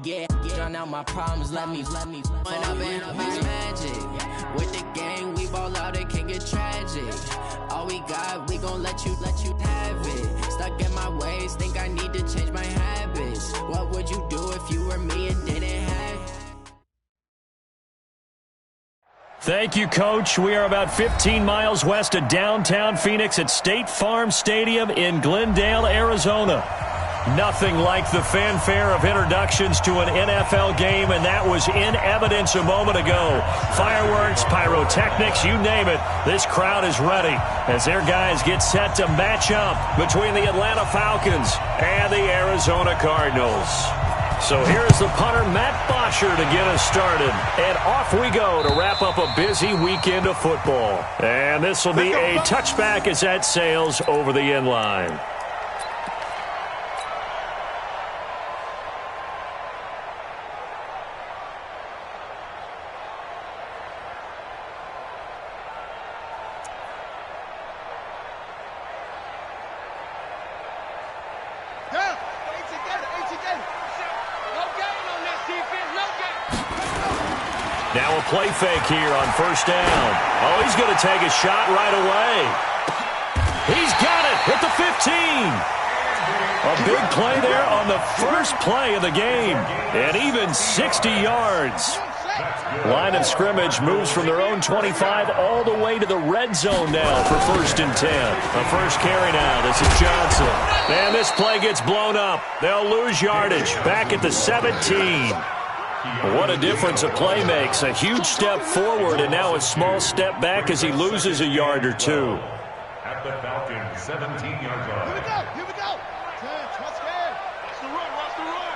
Yeah, drown out my problems, let me. When I've been up is magic. With the gang, we ball out, it can get tragic. All we got, we gon' let you have it. Stuck in my ways, think I need to change my habits. What would you do if you were me and didn't have it? Thank you, Coach. We are about 15 miles west of downtown Phoenix at State Farm Stadium in Glendale, Arizona. Nothing like the fanfare of introductions to an NFL game, and that was in evidence a moment ago. Fireworks, pyrotechnics, you name it. This crowd is ready as their guys get set to match up between the Atlanta Falcons and the Arizona Cardinals. So here's the punter, Matt Bosher, to get us started. And off we go to wrap up a busy weekend of football. And this will be a touchback as that sails over the end line. Now a play fake here on first down. Oh, he's going to take a shot right away. He's got it at the 15. A big play there on the first play of the game. And even 60 yards. Line of scrimmage moves from their own 25 all the way to the red zone now for 1st and 10. A first carry now. This is Johnson. And this play gets blown up. They'll lose yardage back at the 17. What a difference a play makes. A huge step forward and now a small step back as he loses a yard or two. At the Falcons, 17-yard line. Here we go. Watch the run.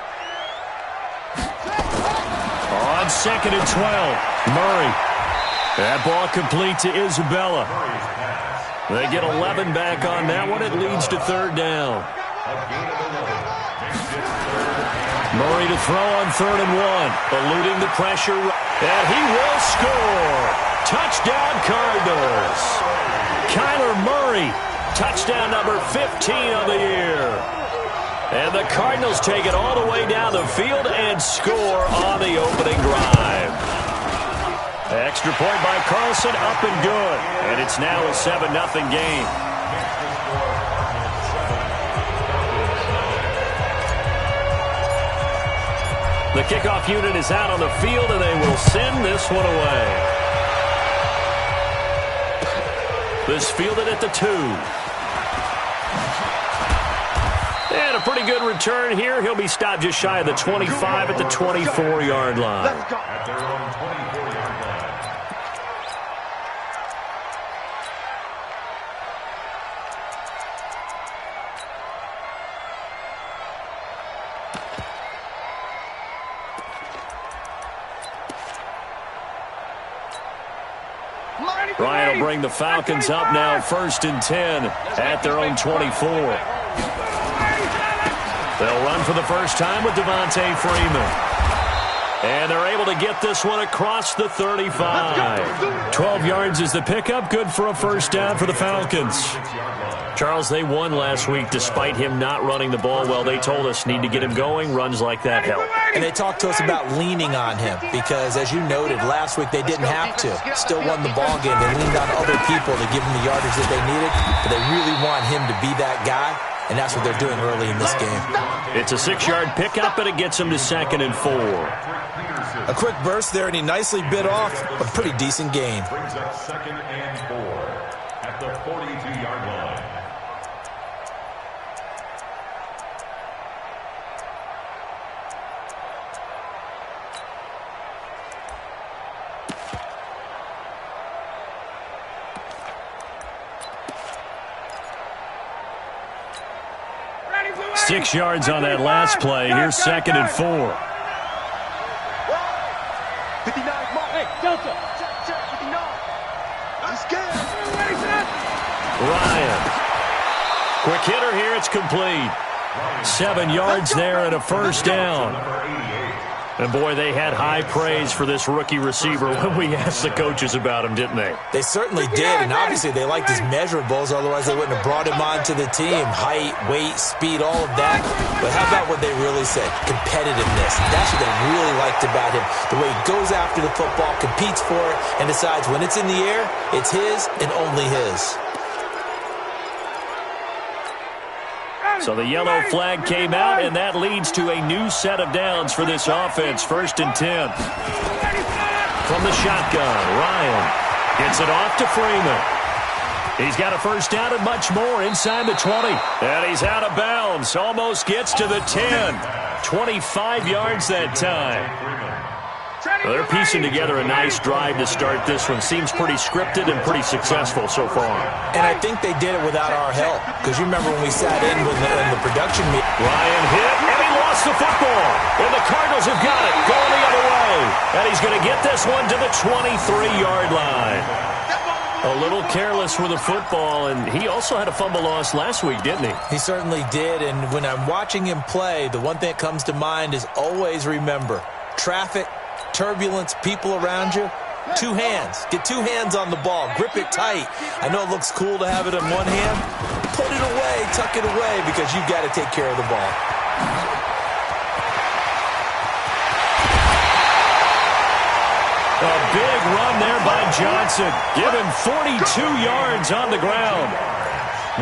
On 2nd and 12, Murray. That ball complete to Isabella. They get 11 back on that one. It leads to 3rd down. Murray to throw on 3rd and 1, eluding the pressure, and he will score. Touchdown, Cardinals. Kyler Murray, touchdown number 15 of the year. And the Cardinals take it all the way down the field and score on the opening drive. Extra point by Carlson, up and good. And it's now a 7-0 game. The kickoff unit is out on the field, and they will send this one away. This fielded at the 2. And a pretty good return here. He'll be stopped just shy of the 25 at the 24-yard line. At their own 24-yard line. Ryan will bring the Falcons up now 1st and 10 at their own 24. They'll run for the first time with Devontae Freeman. And they're able to get this one across the 35. 12 yards is the pickup. Good for a first down for the Falcons. Charles, they won last week despite him not running the ball well. They told us need to get him going. Runs like that help. And they talked to us about leaning on him because, as you noted, last week they didn't have to. Still won the ball game. They leaned on other people to give him the yardage that they needed, but they really want him to be that guy, and that's what they're doing early in this game. It's a 6-yard pickup, and it gets him to 2nd and 4. A quick burst there, and he nicely bit off a pretty decent gain. Brings up 2nd and 4 at the 42-yard line. Six yards on that last play. Here's 2nd and 4. 59, hey, Delta, check, 59. Let's go. Ryan. Quick hitter here. It's complete. 7 yards there and a first down. And, boy, they had high praise for this rookie receiver when we asked the coaches about him, didn't they? They certainly did, and obviously they liked his measurables, otherwise they wouldn't have brought him onto the team. Height, weight, speed, all of that. But how about what they really said? Competitiveness. That's what they really liked about him. The way he goes after the football, competes for it, and decides when it's in the air, it's his and only his. So the yellow flag came out, and that leads to a new set of downs for this offense. 1st and 10. From the shotgun, Ryan gets it off to Freeman. He's got a first down and much more inside the 20. And he's out of bounds. Almost gets to the 10. 25 yards that time. Well, they're piecing together a nice drive to start this one. Seems pretty scripted and pretty successful so far. And I think they did it without our help. Because you remember when we sat in with the production meeting. Ryan hit, and he lost the football. And the Cardinals have got it, going the other way. And he's going to get this one to the 23-yard line. A little careless with the football, and he also had a fumble loss last week, didn't he? He certainly did, and when I'm watching him play, the one thing that comes to mind is always remember, traffic, turbulence, people around you, 2 hands. Get 2 hands on the ball. Grip it tight. I know it looks cool to have it in one hand. Put it away, tuck it away, because you've got to take care of the ball. A big run there by Johnson. Give him 42 yards on the ground.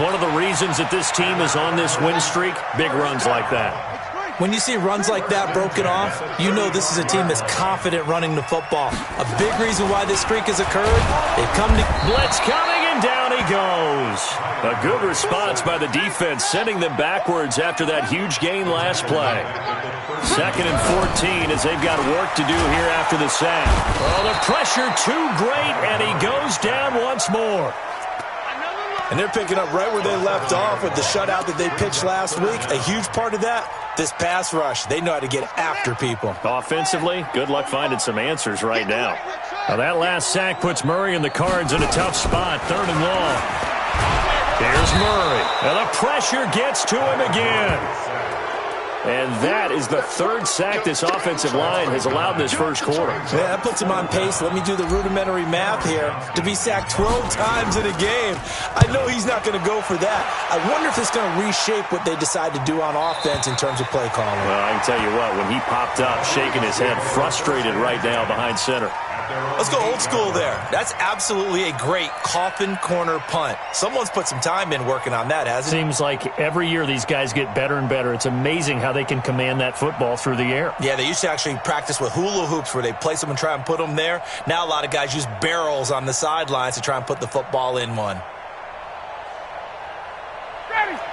One of the reasons that this team is on this win streak, big runs like that. When you see runs like that broken off, you know this is a team that's confident running the football. A big reason why this streak has occurred, they've come to... Blitz coming, and down he goes. A good response by the defense, sending them backwards after that huge gain last play. 2nd and 14 as they've got work to do here after the sack. Oh, the pressure too great, and he goes down once more. And they're picking up right where they left off with the shutout that they pitched last week. A huge part of that, this pass rush. They know how to get after people. Offensively, good luck finding some answers right now. Now that last sack puts Murray and the Cards in a tough spot. 3rd and long. Here's Murray. And the pressure gets to him again. And that is the 3rd sack this offensive line has allowed this first quarter. Yeah, that puts him on pace. Let me do the rudimentary math here. To be sacked 12 times in a game, I know he's not going to go for that. I wonder if it's going to reshape what they decide to do on offense in terms of play calling. Well, I can tell you what, when he popped up, shaking his head, frustrated right now behind center. Let's go old school there. That's absolutely a great coffin corner punt. Someone's put some time in working on that, hasn't it? Seems like every year these guys get better and better. It's amazing how they can command that football through the air. Yeah, they used to actually practice with hula hoops where they place them and try and put them there. Now a lot of guys use barrels on the sidelines to try and put the football in one.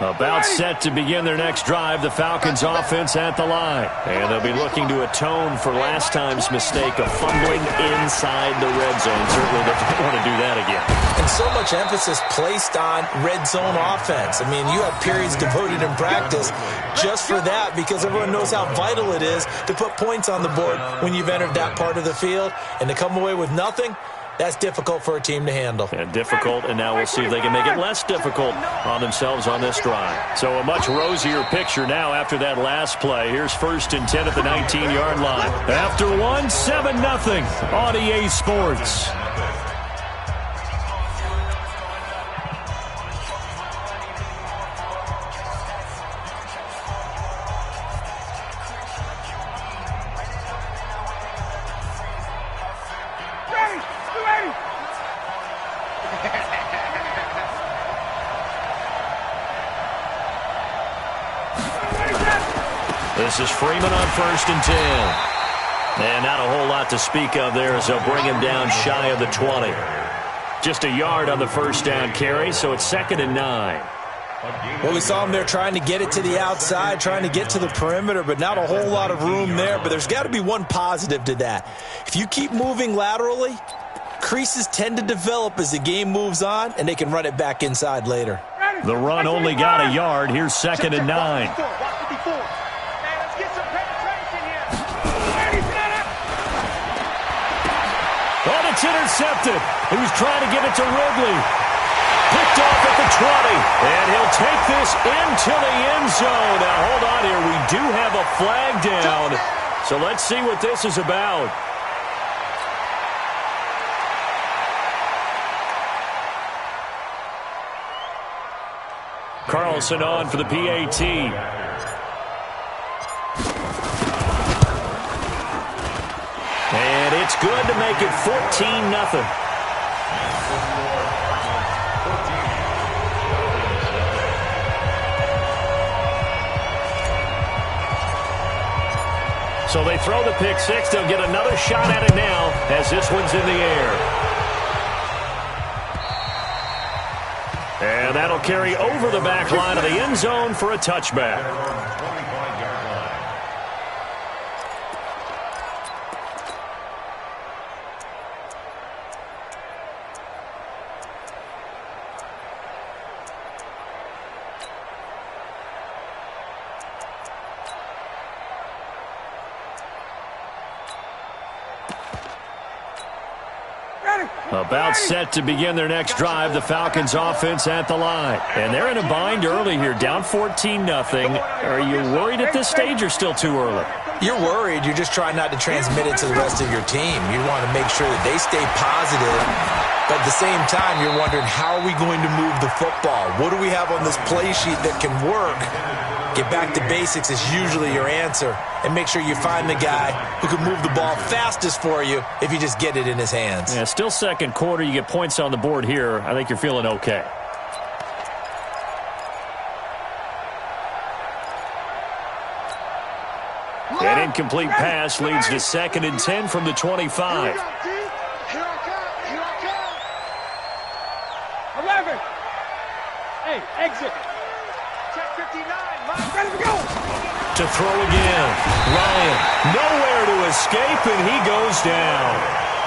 About set to begin their next drive, the Falcons offense at the line. And they'll be looking to atone for last time's mistake of fumbling inside the red zone. Certainly they don't want to do that again. And so much emphasis placed on red zone offense. I mean, you have periods devoted in practice just for that because everyone knows how vital it is to put points on the board when you've entered that part of the field. And to come away with nothing, that's difficult for a team to handle. And difficult, and now we'll see if they can make it less difficult on themselves on this drive. So a much rosier picture now after that last play. Here's 1st and 10 at the 19-yard line. After 1, 7-0 on EA Sports. This is Freeman on 1st and 10. And not a whole lot to speak of there as they'll bring him down shy of the 20. Just a yard on the first down carry, so it's 2nd and 9. Well, we saw him there trying to get it to the outside, trying to get to the perimeter, but not a whole lot of room there. But there's got to be one positive to that. If you keep moving laterally, creases tend to develop as the game moves on, and they can run it back inside later. The run only got a yard. Here's 2nd and 9. Oh, it's intercepted. He was trying to get it to Ridley. Picked off at the 20. And he'll take this into the end zone. Now, hold on here. We do have a flag down. So let's see what this is about. Carlson on for the PAT. And it's good to make it 14-0. So they throw the pick six. They'll get another shot at it now as this one's in the air. And that'll carry over the back line of the end zone for a touchback. About set to begin their next drive, the Falcons offense at the line. And they're in a bind early here, down 14-0. Are you worried at this stage or still too early? You're worried. You're just trying not to transmit it to the rest of your team. You want to make sure that they stay positive. But at the same time, you're wondering, how are we going to move the football? What do we have on this play sheet that can work? Get back to basics is usually your answer. And make sure you find the guy who can move the ball fastest for you if you just get it in his hands. Yeah, still second quarter. You get points on the board here. I think you're feeling okay. An incomplete pass leads to 2nd and 10 from the 25. 11. Hey, exit. Check 59. Ready to go. To throw again. Ryan, nowhere to escape, and he goes down.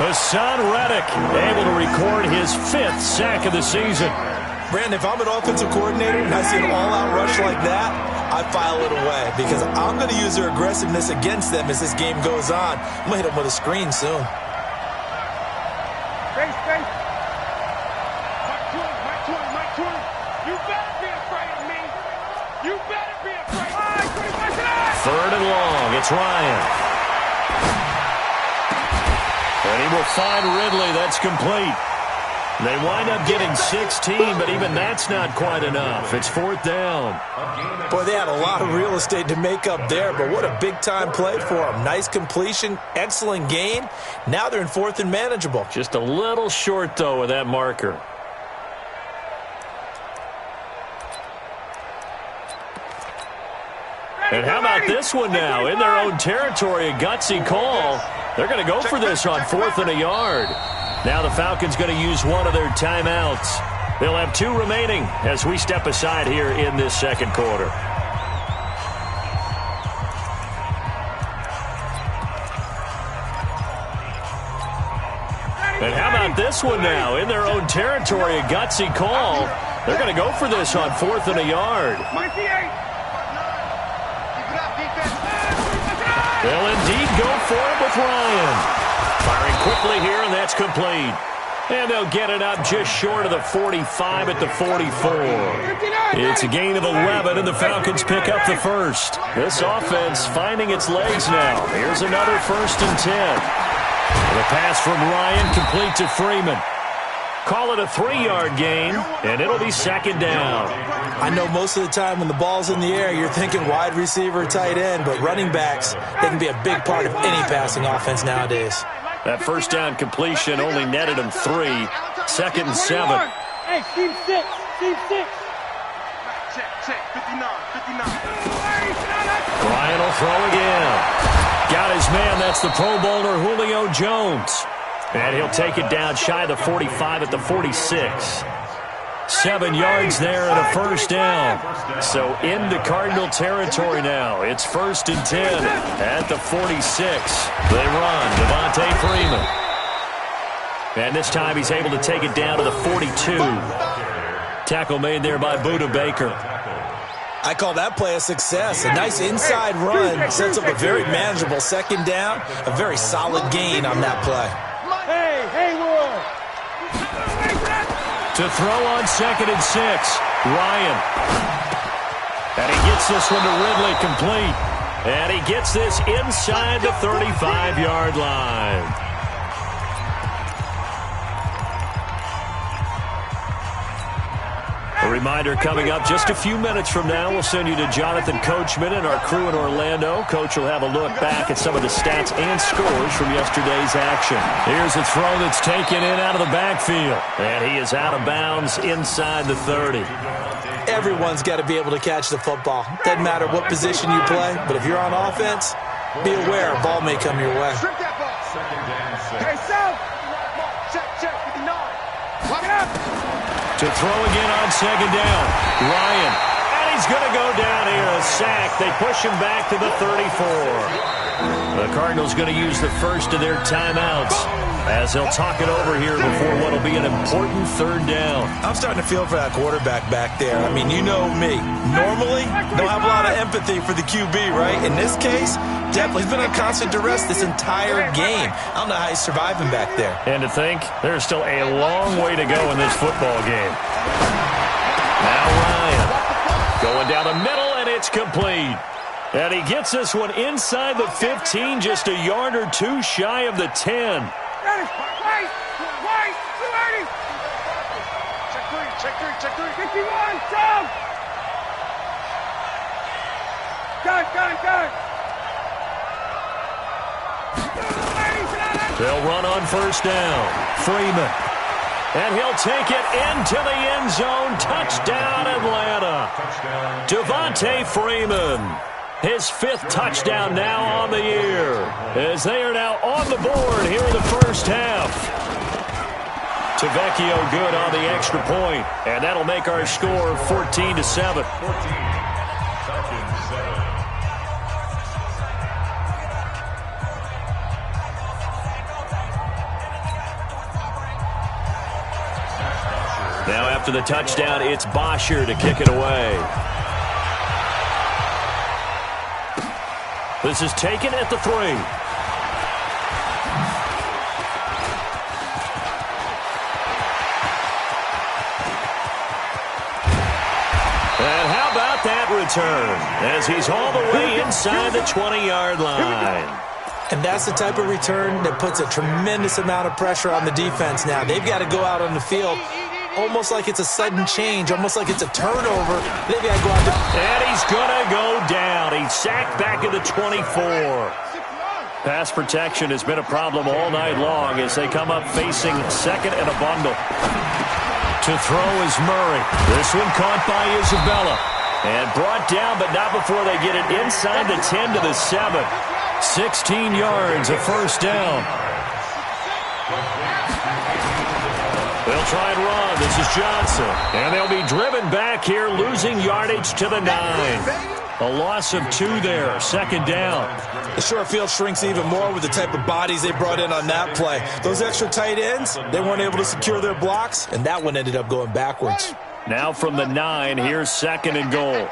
Hassan Reddick able to record his 5th sack of the season. Brandon, if I'm an offensive coordinator and I see an all-out rush like that, I file it away because I'm going to use their aggressiveness against them as this game goes on. I'm going to hit them with a screen soon. Face. Mike 20. You better be afraid of me. You better be afraid of me. 3rd and long. It's Ryan. And he will find Ridley. That's complete. They wind up getting 16, but even that's not quite enough. It's 4th down. Boy, they had a lot of real estate to make up there, but what a big-time play for them. Nice completion, excellent gain. Now they're in 4th and manageable. Just a little short, though, with that marker. And how about this one now? In their own territory, a gutsy call. They're going to go for this on 4th and a yard. Now the Falcons going to use one of their timeouts. They'll have 2 remaining as we step aside here in this second quarter. And how about this one now? In their own territory, a gutsy call. They're going to go for this on 4th and a yard. They'll indeed go for it with Ryan. Firing quickly here, and that's complete. And they'll get it up just short of the 45 at the 44. It's a gain of 11, and the Falcons pick up the first. This offense finding its legs now. Here's another 1st and 10. The pass from Ryan complete to Freeman. Call it a 3-yard gain, and it'll be 2nd down. I know most of the time when the ball's in the air, you're thinking wide receiver, tight end, but running backs, they can be a big part of any passing offense nowadays. That 1st down completion only netted him 3. 2nd and 7. Hey, team 6. Check. 59. Ryan will throw again. Got his man. That's the Pro Bowler Julio Jones. And he'll take it down shy of the 45 at the 46. 7 yards there and a 1st down. So into Cardinal territory now. It's 1st and 10 at the 46. They run. Devontae Freeman. And this time he's able to take it down to the 42. Tackle made there by Budda Baker. I call that play a success. A nice inside run sets up a very manageable 2nd down. A very solid gain on that play. Hey, Haywood. To throw on 2nd and 6. Ryan. And he gets this one to Ridley complete. And he gets this inside the 35-yard line. A reminder coming up just a few minutes from now. We'll send you to Jonathan Coachman and our crew in Orlando. Coach will have a look back at some of the stats and scores from yesterday's action. Here's a throw that's taken in out of the backfield. And he is out of bounds inside the 30. Everyone's got to be able to catch the football. Doesn't matter what position you play, but if you're on offense, be aware a ball may come your way. Strip that ball. Hey, South. Check. 59. Lock it up. To throw again on second down. Ryan. And he's going to go down here. A sack. They push him back to the 34. The Cardinals going to use the first of their timeouts as they'll talk it over here before what will be an important third down. I'm starting to feel for that quarterback back there. I mean, you know me. Normally, don't have a lot of empathy for the QB, right? In this case, definitely. He's been on constant duress this entire game. I don't know how he's surviving back there. And to think, there's still a long way to go in this football game. Now Ryan going down the middle, and it's complete. And he gets this one inside the 15, just a yard or two shy of the 10. Ready. Wait. 280. Check three. 51. Down. Gun. They'll run on first down. Freeman. And he'll take it into the end zone. Touchdown, Atlanta. Devontae Freeman. His 5th touchdown now on the year, as they are now on the board here in the first half. Tavecchio good on the extra point, and that'll make our score 14-7. Now after the touchdown, it's Bosher to kick it away. This is taken at the 3. And how about that return as he's all the way inside the 20-yard line. And that's the type of return that puts a tremendous amount of pressure on the defense now. They've got to go out on the field almost like it's a sudden change, almost like it's a turnover. They've got to go out and he's going to go down. He's sacked back at the 24. Pass protection has been a problem all night long as they come up facing second and a bundle. To throw is Murray. This one caught by Isabella. And brought down, but not before they get it inside the 10 to the 7. 16 yards, a first down. They'll try and run. This is Johnson. And they'll be driven back here, losing yardage to the 9. A loss of 2 there, second down. The short field shrinks even more with the type of bodies they brought in on that play. Those extra tight ends, they weren't able to secure their blocks, and that one ended up going backwards. Now from the 9, here's second and goal.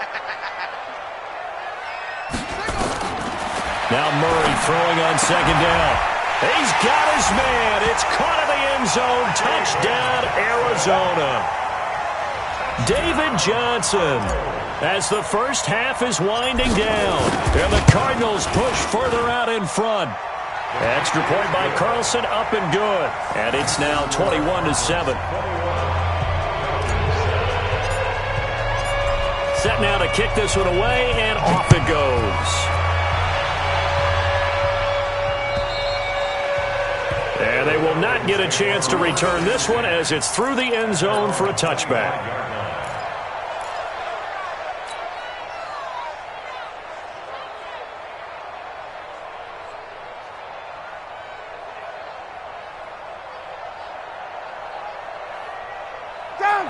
Now Murray throwing on second down. He's got his man. It's caught in the end zone. Touchdown, Arizona. David Johnson, as the first half is winding down. And the Cardinals push further out in front. Extra point by Carlson, up and good. And it's now 21-7. Set now to kick this one away, and off it goes. And they will not get a chance to return this one as it's through the end zone for a touchback.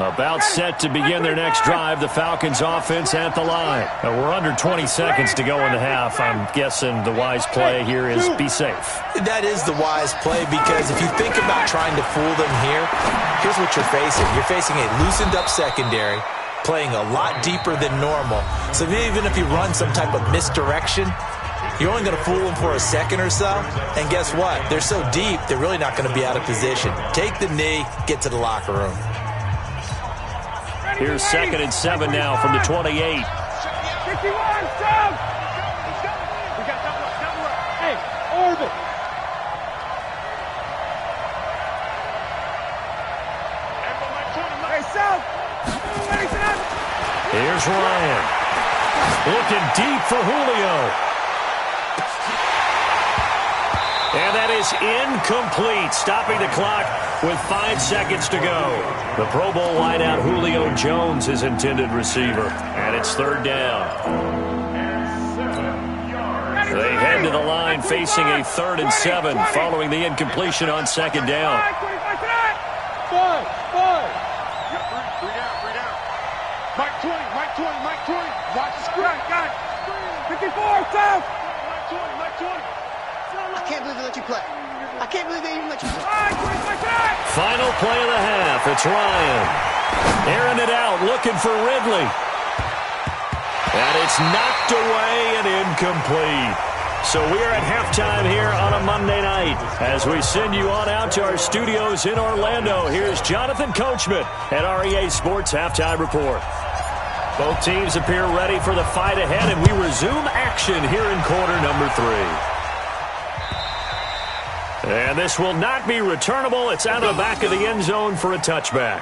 About set to begin their next drive, the Falcons offense at the line. We're under 20 seconds to go in the half. I'm guessing the wise play here is be safe. That is the wise play, because if you think about trying to fool them here, here's what you're facing. You're facing a loosened up secondary, playing a lot deeper than normal. So even if you run some type of misdirection, you're only going to fool them for a second or so. And guess what? They're so deep, they're really not going to be out of position. Take the knee, get to the locker room. Here's second and 7 now from the 28. 51, Move it. Hey, South. Here's Ryan. Looking deep for Julio. And that is incomplete, stopping the clock with 5 seconds to go. The Pro Bowl wideout Julio Jones is intended receiver, and it's 3rd down. They head to the line facing a 3rd and 7 following the incompletion on 2nd down. Five. Mike 20. Watch the screen. Got it. 54, South. Mike 20. I can't believe they let you play. I can't believe they even let you play. Final play of the half. It's Ryan. Airing it out, looking for Ridley. And it's knocked away and incomplete. So we are at halftime here on a Monday night. As we send you on out to our studios in Orlando, here's Jonathan Coachman at REA Sports Halftime Report. Both teams appear ready for the fight ahead, and we resume action here in quarter number 3. And this will not be returnable. It's out of the back of the end zone for a touchback.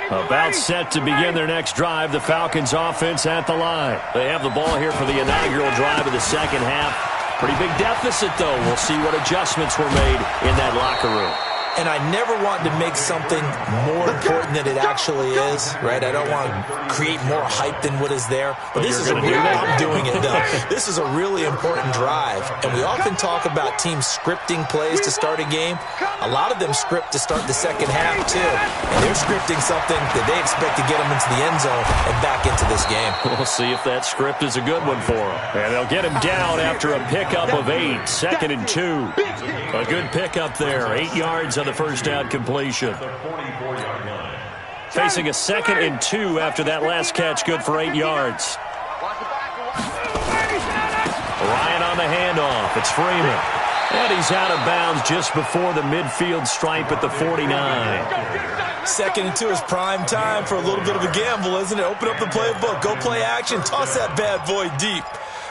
About set to begin their next drive, the Falcons offense at the line. They have the ball here for the inaugural drive of the second half. Pretty big deficit, though. We'll see what adjustments were made in that locker room. And I never want to make something more important than it actually is, right? I don't want to create more hype than what is there. But this is a really, I'm doing it, though. This is a really important drive. And we often talk about teams scripting plays to start a game. A lot of them script to start the second half, too. And they're scripting something that they expect to get them into the end zone and back into this game. We'll see if that script is a good one for them. And they'll get him down after a pickup of 8, 2nd and 2. A good pickup there, 8 yards on the first down completion. Facing a 2nd and 2 after that last catch, good for 8 yards. Ryan on the handoff. It's Freeman. And he's out of bounds just before the midfield stripe at the 49. 2nd and 2 is prime time for a little bit of a gamble, isn't it? Open up the playbook. Go play action. Toss that bad boy deep.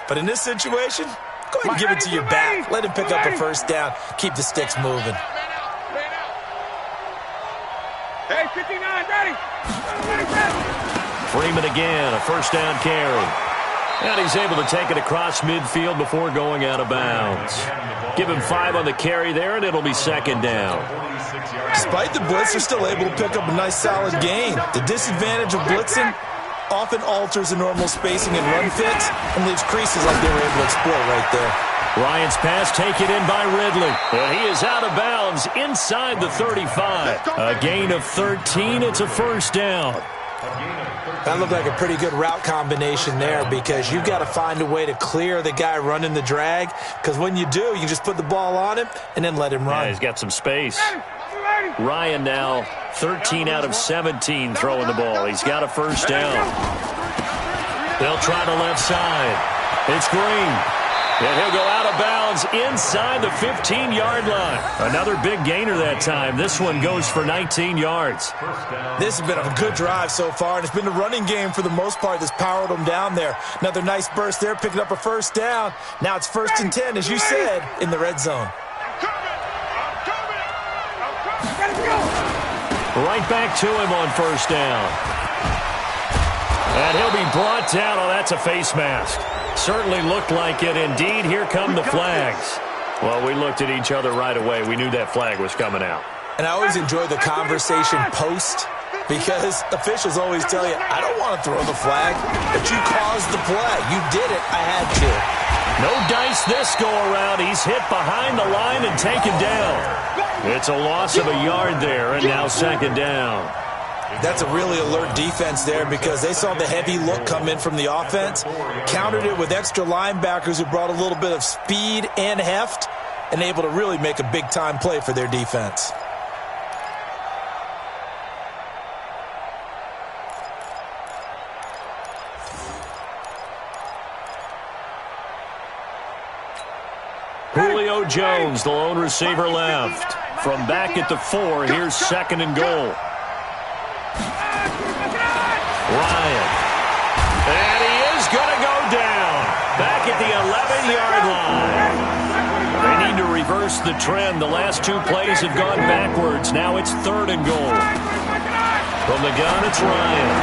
But in this situation, go ahead and give it to your back. Let him pick up a first down. Keep the sticks moving. Hey, 59, ready. Freeman again, a first down carry. And he's able to take it across midfield before going out of bounds. Give him 5 on the carry there, and it'll be 2nd down. Despite the blitz, they're still able to pick up a nice solid gain. The disadvantage of blitzing often alters the normal spacing and run fits and leaves creases like they were able to exploit right there. Ryan's pass taken in by Ridley. And he is out of bounds inside the 35. A gain of 13. It's a first down. That looked like a pretty good route combination there because you've got to find a way to clear the guy running the drag, because when you do, you just put the ball on him and then let him run. Yeah, he's got some space. Ryan now 13 out of 17 throwing the ball. He's got a first down. They'll try the left side. It's Green. And he'll go out of bounds inside the 15-yard line. Another big gainer that time. This one goes for 19 yards. This has been a good drive so far, and it's been the running game for the most part that's powered them down there. Another nice burst there, picking up a first down. Now it's 1st and 10, as you said, in the red zone. Right back to him on first down. And he'll be brought down. Oh, that's a face mask. Certainly looked like it. Indeed, here come the flags. Well, we looked at each other right away. We knew that flag was coming out. And I always enjoy the conversation post, because officials always tell you, I don't want to throw the flag, but you caused the play. You did it. I had to. No dice this go-around. He's hit behind the line and taken down. It's a loss of a yard there, and now 2nd down. That's a really alert defense there, because they saw the heavy look come in from the offense, countered it with extra linebackers who brought a little bit of speed and heft, and able to really make a big-time play for their defense. Julio Jones, the lone receiver left. From back at the 4, here's 2nd and goal. Ryan. And he is going to go down. Back at the 11-yard line. They need to reverse the trend. The last 2 plays have gone backwards. Now it's 3rd and goal. From the gun, it's Ryan.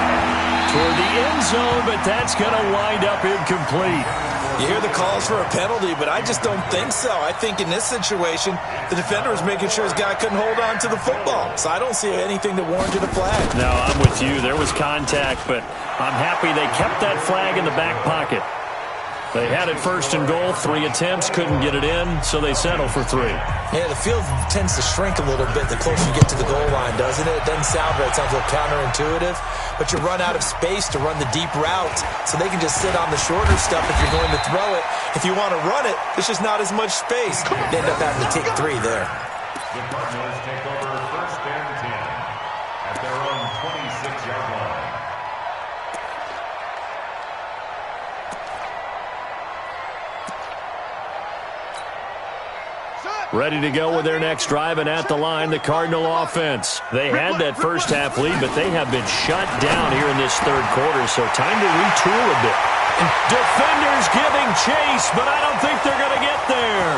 Toward the end zone, but that's going to wind up incomplete. You hear the calls for a penalty, but I just don't think so. I think in this situation, the defender was making sure his guy couldn't hold on to the football. So I don't see anything that warranted a flag. No, I'm with you. There was contact, but I'm happy they kept that flag in the back pocket. They had it 1st and goal, 3 attempts, couldn't get it in, so they settle for 3. Yeah, the field tends to shrink a little bit the closer you get to the goal line, doesn't it? It doesn't sound right. It sounds a little counterintuitive. But you run out of space to run the deep route, so they can just sit on the shorter stuff if you're going to throw it. If you want to run it, there's just not as much space. They end up having to take 3 there. The Cardinals take over 1st and 10 at their own 26-yard line. Ready to go with their next drive, and at the line, the Cardinal offense. They had that first half lead, but they have been shut down here in this 3rd quarter, so time to retool a bit. Defenders giving chase, but I don't think they're going to get there.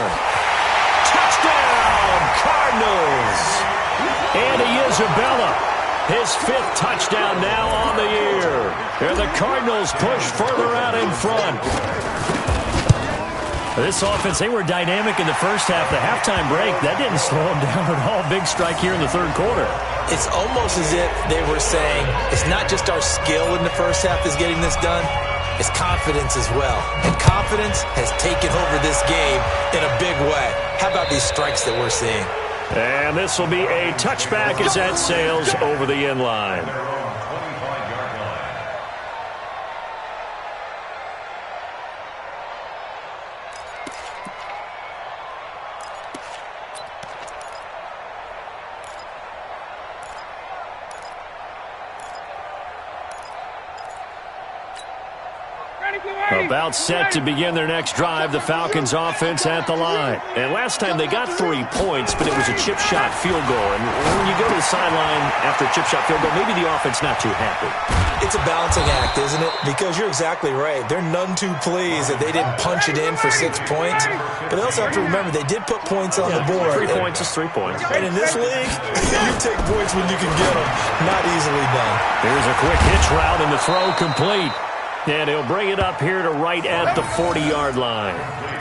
Touchdown, Cardinals! Andy Isabella, his 5th touchdown now on the year. And the Cardinals push further out in front. This offense, they were dynamic in the first half. The halftime break, that didn't slow them down at all. Big strike here in the 3rd quarter. It's almost as if they were saying, it's not just our skill in the first half that's getting this done, it's confidence as well. And confidence has taken over this game in a big way. How about these strikes that we're seeing? And this will be a touchback as that sails over the end line. About set to begin their next drive, the Falcons offense at the line. And last time they got 3 points, but it was a chip shot field goal. And when you go to the sideline after a chip shot field goal, maybe the offense not too happy. It's a balancing act, isn't it? Because you're exactly right. They're none too pleased that they didn't punch it in for 6 points. But they also have to remember they did put points on the board. 3 points is 3 points. And in this league, you take points when you can get them. Not easily done. Here's a quick hitch route and the throw complete. And he'll bring it up here to right at the 40-yard line.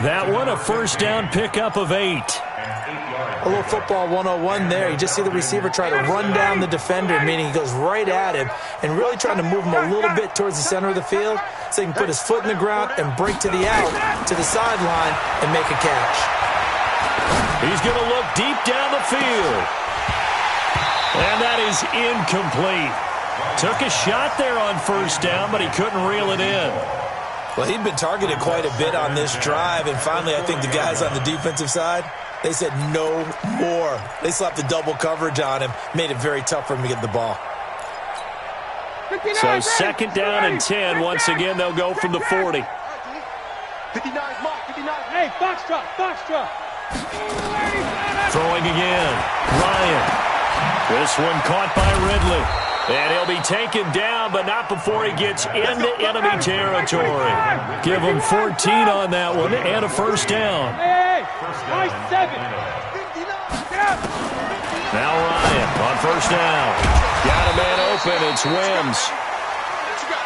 That one, a 1st down pickup of 8. A little football 101 there. You just see the receiver try to run down the defender, meaning he goes right at him and really trying to move him a little bit towards the center of the field so he can put his foot in the ground and break to the out, to the sideline, and make a catch. He's going to look deep down the field. And that is incomplete. Took a shot there on 1st down, but he couldn't reel it in. Well, he'd been targeted quite a bit on this drive, and finally I think the guys on the defensive side, they said no more. They slapped the double coverage on him, made it very tough for him to get the ball. So 2nd down and 10. Once again, they'll go from the 40. 59, Mark, 59. Hey, Foxtrot, Foxtrot. Throwing again. Ryan. This one caught by Ridley. And he'll be taken down, but not before he gets into enemy territory. Give him 14 on that one and a 1st down. Hey, nice 7. Now Ryan on 1st down. Got a man open. It's Wims.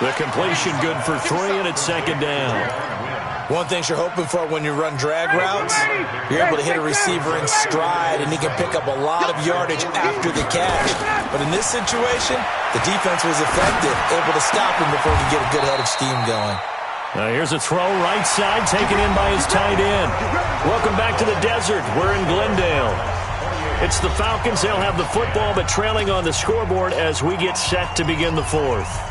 The completion good for 3, and it's 2nd down. One thing you're hoping for when you run drag routes, you're able to hit a receiver in stride, and he can pick up a lot of yardage after the catch. But in this situation, the defense was effective, able to stop him before he could get a good head of steam going. Now here's a throw right side, taken in by his tight end. Welcome back to the desert. We're in Glendale. It's the Falcons. They'll have the football, but trailing on the scoreboard as we get set to begin the 4th.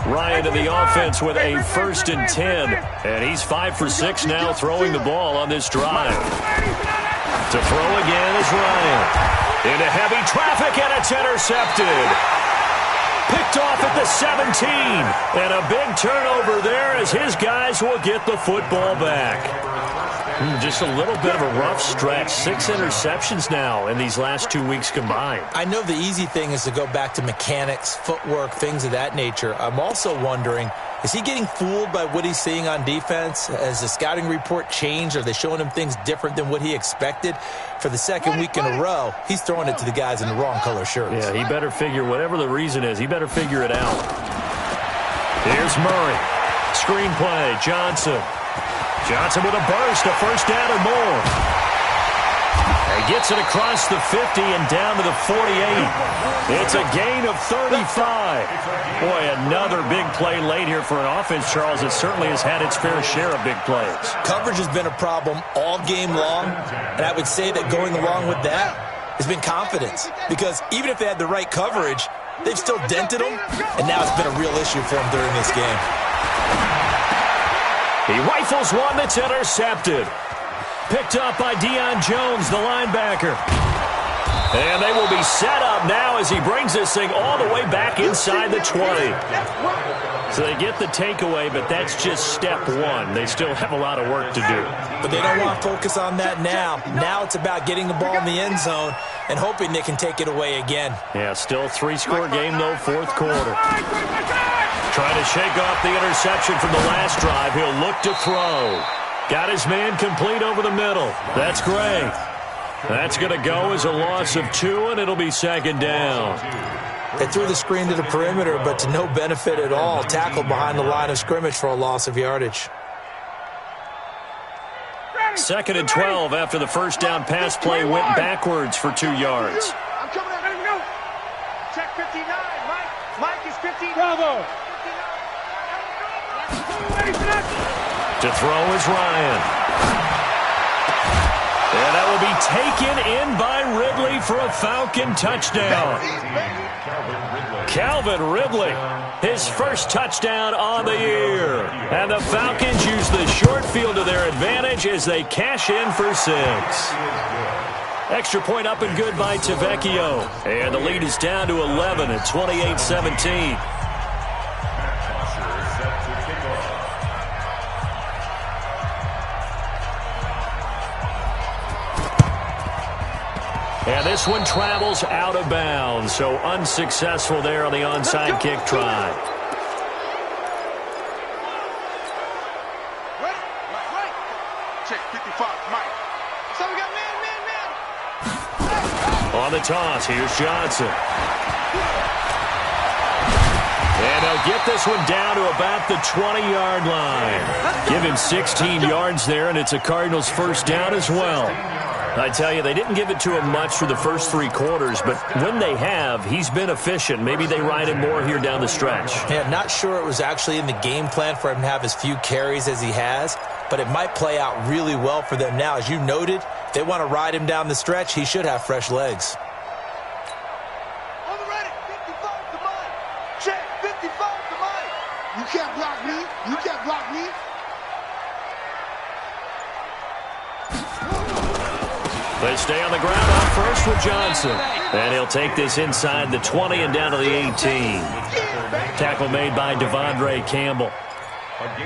Ryan to the offense with a 1st and 10. And he's 5 for 6 now throwing the ball on this drive. To throw again is Ryan. Into heavy traffic, and it's intercepted. Picked off at the 17. And a big turnover there as his guys will get the football back. Just a little bit of a rough stretch. 6 interceptions now in these last 2 weeks combined. I know the easy thing is to go back to mechanics, footwork, things of that nature. I'm also wondering, is he getting fooled by what he's seeing on defense? Has the scouting report changed? Are they showing him things different than what he expected? For the second week in a row, he's throwing it to the guys in the wrong color shirts. Yeah, he better figure, whatever the reason is, he better figure it out. Here's Murray. Screen play, Johnson. Johnson with a burst, a first down or more. He gets it across the 50 and down to the 48. It's a gain of 35. Boy, another big play late here for an offense, Charles, that certainly has had its fair share of big plays. Coverage has been a problem all game long, and I would say that going along with that has been confidence. Because even if they had the right coverage, they've still dented them, and now it's been a real issue for them during this game. He rifles one that's intercepted. Picked up by Deion Jones, the linebacker. And they will be set up now as he brings this thing all the way back inside the 20. So they get the takeaway, but that's just step one. They still have a lot of work to do. But they don't want to focus on that now. Now it's about getting the ball in the end zone and hoping they can take it away again. Yeah, still 3-score game, though, fourth quarter. Trying to shake off the interception from the last drive. He'll look to throw. Got his man complete over the middle. That's great. That's going to go as a loss of 2, and it'll be second down. They threw the screen to the perimeter, but to no benefit at all. Tackled behind the line of scrimmage for a loss of yardage. 2nd and 12 after the first down pass play went backwards for 2 yards. I'm coming out. Let him go. Check 59. Mike is 15. Bravo. To throw is Ryan. And that will be taken in by Ridley for a Falcon touchdown. Calvin Ridley, his first touchdown on the year. And the Falcons use the short field to their advantage as they cash in for 6. Extra point up and good by Tavecchio. And the lead is down to 11 at 28-17. And this one travels out of bounds, so unsuccessful there on the onside kick try. Right. Check 55, Mike. So we got man. On the toss, here's Johnson. And they'll get this one down to about the 20-yard line. Give him 16 yards there, and it's a Cardinals first down as well. I tell you, they didn't give it to him much for the first 3 quarters, but when they have, he's been efficient. Maybe they ride him more here down the stretch. Yeah, not sure it was actually in the game plan for him to have as few carries as he has, but it might play out really well for them now. As you noted, if they want to ride him down the stretch, he should have fresh legs. On the ready. 55 to Mike. Check 55 to Mike. You can't block me. You can't block me. They stay on the ground out first with Johnson. And he'll take this inside the 20 and down to the 18. Tackle made by Devondre Campbell.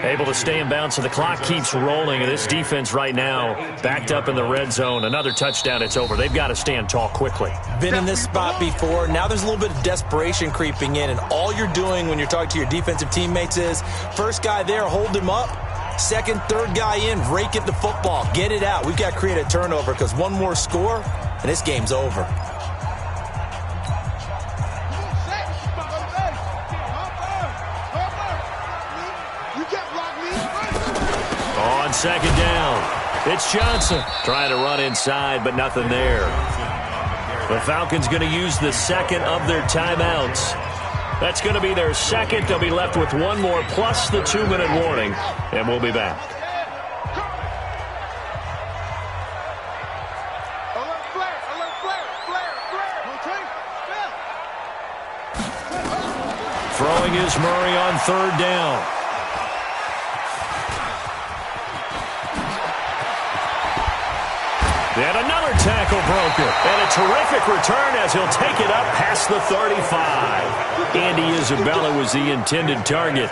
Able to stay in bounds, so the clock keeps rolling. And this defense right now backed up in the red zone. Another touchdown, it's over. They've got to stand tall quickly. Been in this spot before. Now there's a little bit of desperation creeping in. And all you're doing when you're talking to your defensive teammates is, first guy there, hold him up. Second, third guy in, rake at the football. Get it out. We've got to create a turnover because one more score, and this game's over. On second down, it's Johnson trying to run inside, but nothing there. The Falcons going to use the second of their timeouts. That's going to be their second. They'll be left with one more plus the 2-minute warning, and we'll be back. Throwing is Murray on third down. And another tackle broken. And a terrific return as he'll take it up past the 35. Andy Isabella was the intended target.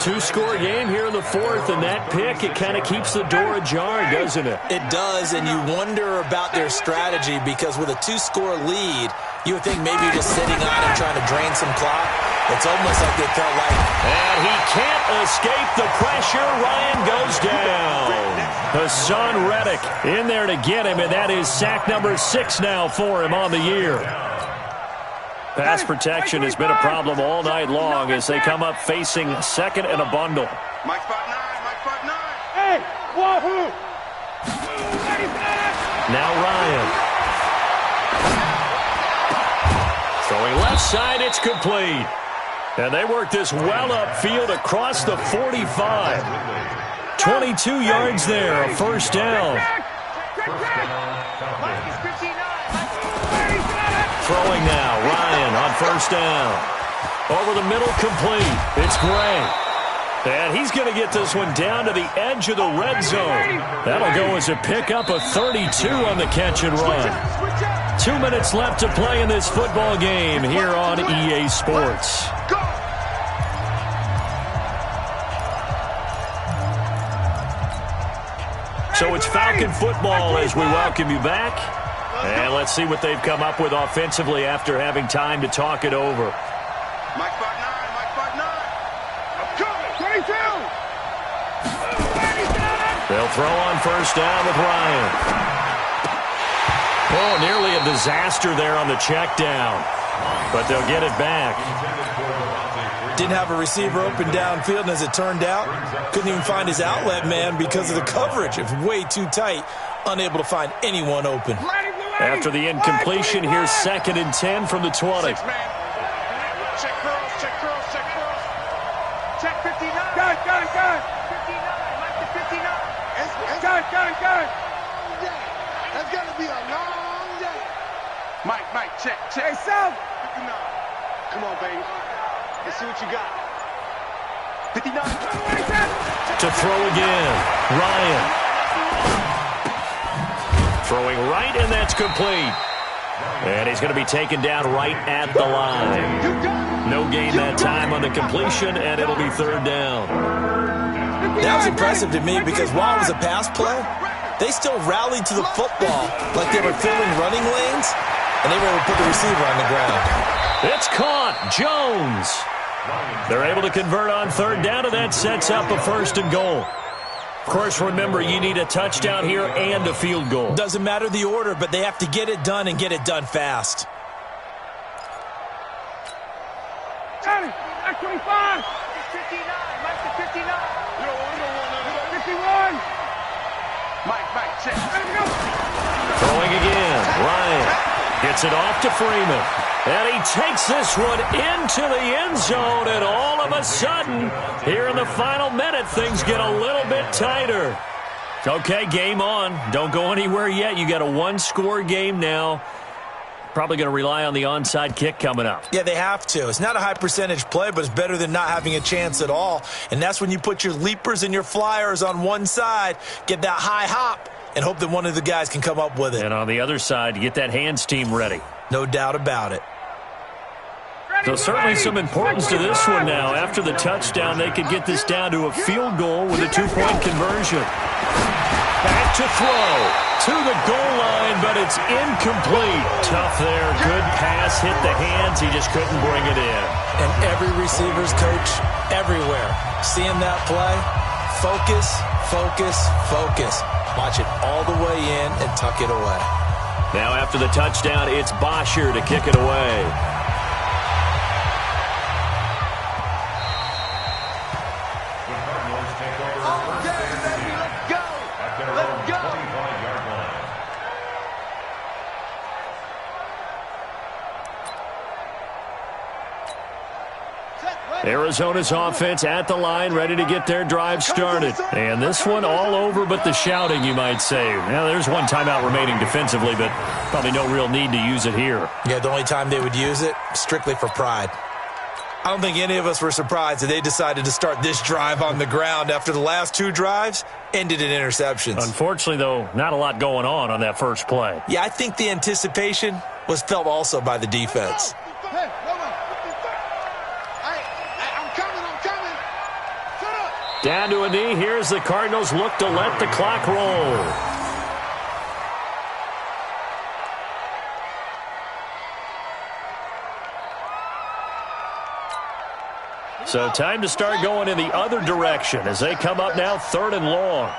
two-score game here in the fourth, and that pick, it kind of keeps the door ajar, doesn't it? It does, and you wonder about their strategy because with a two-score lead, you would think maybe you're just sitting on it trying to drain some clock. It's almost like they felt like... And he can't escape the pressure. Ryan goes down. Hassan Reddick in there to get him, and that is sack number 6 now for him on the year. Pass protection has been a problem all night long as they come up facing second and a bundle. Mike 5'9", Mike 5'9". Hey, wahoo! Now Ryan. Throwing left side, it's complete. And they work this well upfield across the 45. 22 yards there, a first down. Throwing now, Ryan on first down. Over the middle, complete. It's Gray. And he's going to get this one down to the edge of the red zone. That'll go as a pickup of 32 on the catch and run. 2 minutes left to play in this football game here on EA Sports. So it's Falcon football as we welcome you back. And let's see what they've come up with offensively after having time to talk it over. Mike 5'9", Mike 5'9". I'm coming. 22. They'll throw on first down with Ryan. Oh, nearly a disaster there on the check down. But they'll get it back. Didn't have a receiver open downfield, and as it turned out, couldn't even find his outlet man because of the coverage. It was way too tight, unable to find anyone open. After the incompletion, here's 2nd and 10 from the 20. Check curls, check curls, check curls. Check 59. Got it. 59, Mike to 59. Got it. That's going to be a long day. Mike, check. Hey, Sal. 59. Come on, baby. Let's see what you got. 59. To throw again, Ryan. Throwing right, and that's complete. And he's going to be taken down right at the line. No gain that time on the completion, and it'll be 3rd down. That was impressive to me because while it was a pass play, they still rallied to the football like they were filling running lanes, and they were able to put the receiver on the ground. It's caught. Jones. They're able to convert on 3rd down, and that sets up a 1st and goal. Of course, remember, you need a touchdown here and a field goal. Doesn't matter the order, but they have to get it done and get it done fast. Johnny, Mike 25. 59, Mike to 59. You don't want 51. Mike, check. Throwing again. Ryan gets it off to Freeman. And he takes this one into the end zone, and all of a sudden, here in the final minute, things get a little bit tighter. Okay, game on. Don't go anywhere yet. You got a 1-score game now. Probably going to rely on the onside kick coming up. Yeah, they have to. It's not a high percentage play, but it's better than not having a chance at all. And that's when you put your leapers and your flyers on one side, get that high hop, and hope that one of the guys can come up with it. And on the other side, get that hands team ready. No doubt about it. So certainly some importance to this one now. After the touchdown, they could get this down to a field goal with a 2-point conversion. Back to throw to the goal line, but it's incomplete. Tough there. Good pass. Hit the hands. He just couldn't bring it in. And every receiver's coach everywhere. Seeing that play, focus, focus, focus. Watch it all the way in and tuck it away. Now after the touchdown, it's Bosher to kick it away. Arizona's offense at the line, ready to get their drive started. And this one all over but the shouting, you might say. Now, there's one timeout remaining defensively, but probably no real need to use it here. Yeah, the only time they would use it, strictly for pride. I don't think any of us were surprised that they decided to start this drive on the ground after the last 2 drives ended in interceptions. Unfortunately, though, not a lot going on that first play. Yeah, I think the anticipation was felt also by the defense. Down to a knee. Here's the Cardinals look to let the clock roll. So time to start going in the other direction as they come up now 3rd and long.